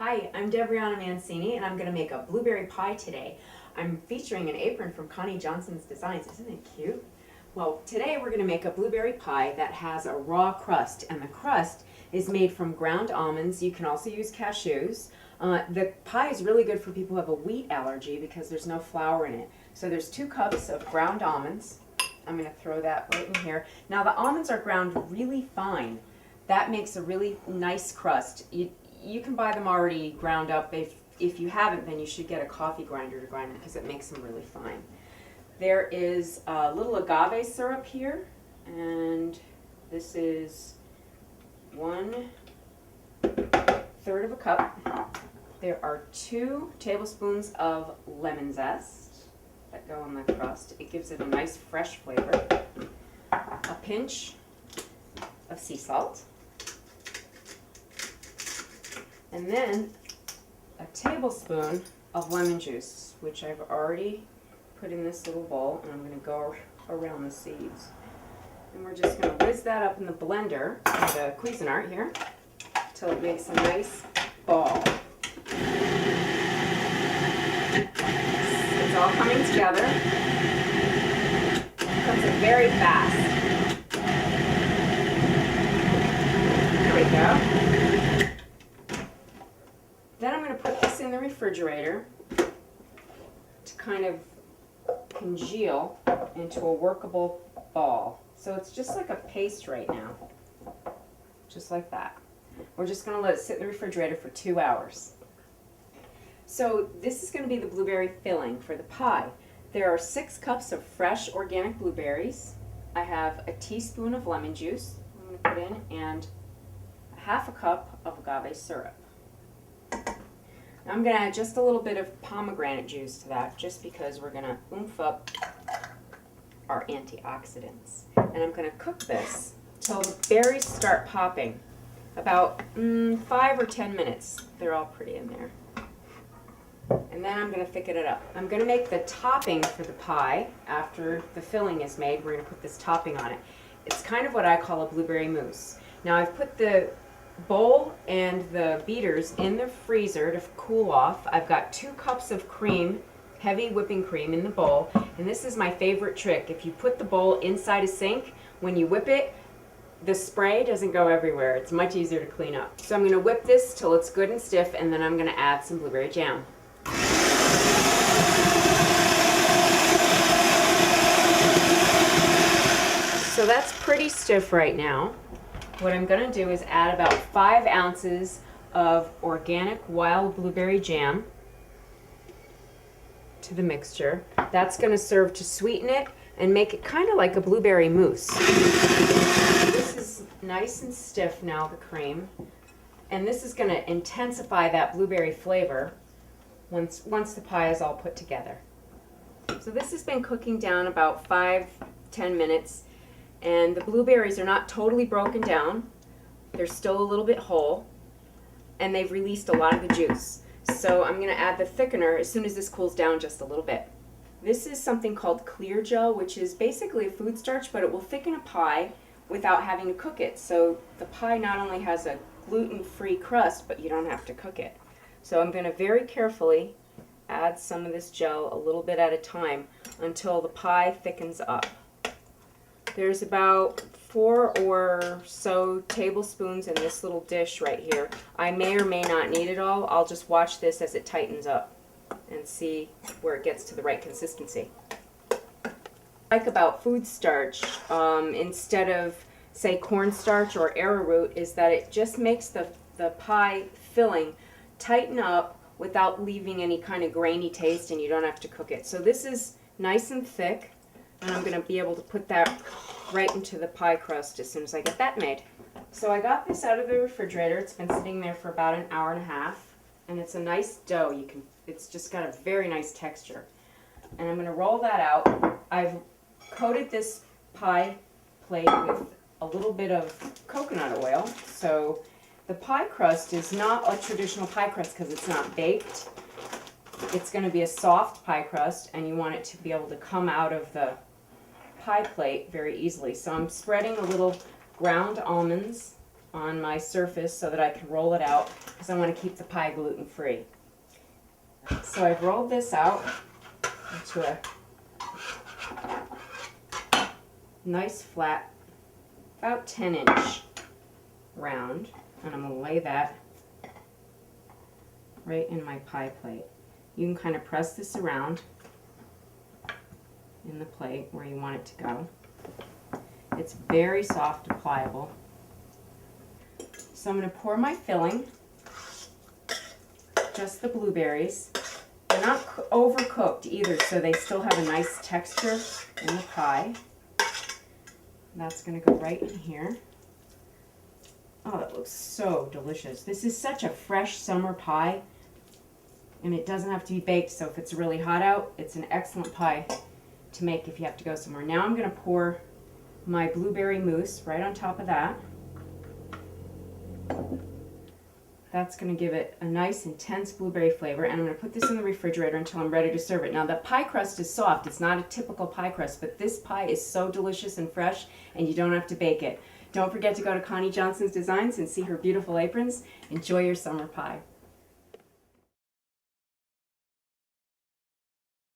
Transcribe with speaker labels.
Speaker 1: Hi, I'm Debrianna Mansini, and I'm going to make a blueberry pie today. I'm featuring an apron from Connie Johnson's Designs. Isn't it cute? Well, today we're going to make a blueberry pie that has a raw crust, and the crust is made from ground almonds. You can also use cashews. The pie is really good for people who have a wheat allergy because there's no flour in it. So there's 2 cups of ground almonds. I'm going to throw that right in here. Now the almonds are ground really fine. That makes a really nice crust. You can buy them already ground up. If you haven't, then you should get a coffee grinder to grind them because it makes them really fine. There is a little agave syrup here, and this is 1/3 of a cup. There are 2 tablespoons of lemon zest that go on the crust. It gives it a nice fresh flavor. A pinch of sea salt. And then a tablespoon of lemon juice, which I've already put in this little bowl, and I'm going to go around the seeds. And we're just going to whiz that up in the blender, the Cuisinart here, until it makes a nice ball. It's all coming together. It comes in very fast. There we go. Then I'm going to put this in the refrigerator to kind of congeal into a workable ball. So it's just like a paste right now, just like that. We're just going to let it sit in the refrigerator for 2 hours. So this is going to be the blueberry filling for the pie. There are 6 cups of fresh organic blueberries. I have a teaspoon of lemon juice I'm going to put in, and a 1/2 cup of agave syrup. Now I'm going to add just a little bit of pomegranate juice to that, just because we're going to oomph up our antioxidants. And I'm going to cook this till the berries start popping. About 5 or 10 minutes. They're all pretty in there. And then I'm going to thicken it up. I'm going to make the topping for the pie after the filling is made. We're going to put this topping on it. It's kind of what I call a blueberry mousse. Now I've put the bowl and the beaters in the freezer to cool off. I've got 2 cups of cream, heavy whipping cream, in the bowl, and this is my favorite trick. If you put the bowl inside a sink, when you whip it, the spray doesn't go everywhere. It's much easier to clean up. So I'm going to whip this till it's good and stiff, and then I'm going to add some blueberry jam. So that's pretty stiff right now. What I'm going to do is add about 5 ounces of organic wild blueberry jam to the mixture. That's going to serve to sweeten it and make it kind of like a blueberry mousse. This is nice and stiff now, the cream, and this is going to intensify that blueberry flavor once the pie is all put together. So this has been cooking down about 5-10 minutes. And the blueberries are not totally broken down. They're still a little bit whole, and they've released a lot of the juice. So I'm going to add the thickener as soon as this cools down just a little bit. This is something called clear gel, which is basically a food starch, but it will thicken a pie without having to cook it. So the pie not only has a gluten-free crust, but you don't have to cook it. So I'm going to very carefully add some of this gel a little bit at a time until the pie thickens up. There's about 4 or so tablespoons in this little dish right here. I may or may not need it all. I'll just watch this as it tightens up and see where it gets to the right consistency. What I like about food starch, instead of, say, cornstarch or arrowroot, is that it just makes the pie filling tighten up without leaving any kind of grainy taste, and you don't have to cook it. So this is nice and thick, and I'm going to be able to put that right into the pie crust as soon as I get that made. So I got this out of the refrigerator. It's been sitting there for about 1.5 hours, and it's a nice dough. It's just got a very nice texture. And I'm going to roll that out. I've coated this pie plate with a little bit of coconut oil. So the pie crust is not a traditional pie crust because it's not baked. It's going to be a soft pie crust, and you want it to be able to come out of the pie plate very easily. So I'm spreading a little ground almonds on my surface so that I can roll it out because I want to keep the pie gluten-free. So I've rolled this out into a nice flat, about 10-inch round, and I'm going to lay that right in my pie plate. You can kind of press this around in the plate where you want it to go. It's very soft and pliable. So I'm going to pour my filling, just the blueberries. They're not overcooked either, so they still have a nice texture in the pie. That's going to go right in here. Oh, that looks so delicious. This is such a fresh summer pie, and it doesn't have to be baked, so if it's really hot out, it's an excellent pie to make if you have to go somewhere. Now I'm going to pour my blueberry mousse right on top of that. That's going to give it a nice intense blueberry flavor, and I'm going to put this in the refrigerator until I'm ready to serve it. Now the pie crust is soft. It's not a typical pie crust, but this pie is so delicious and fresh, and you don't have to bake it. Don't forget to go to Connie Johnson's Designs and see her beautiful aprons. Enjoy your summer pie.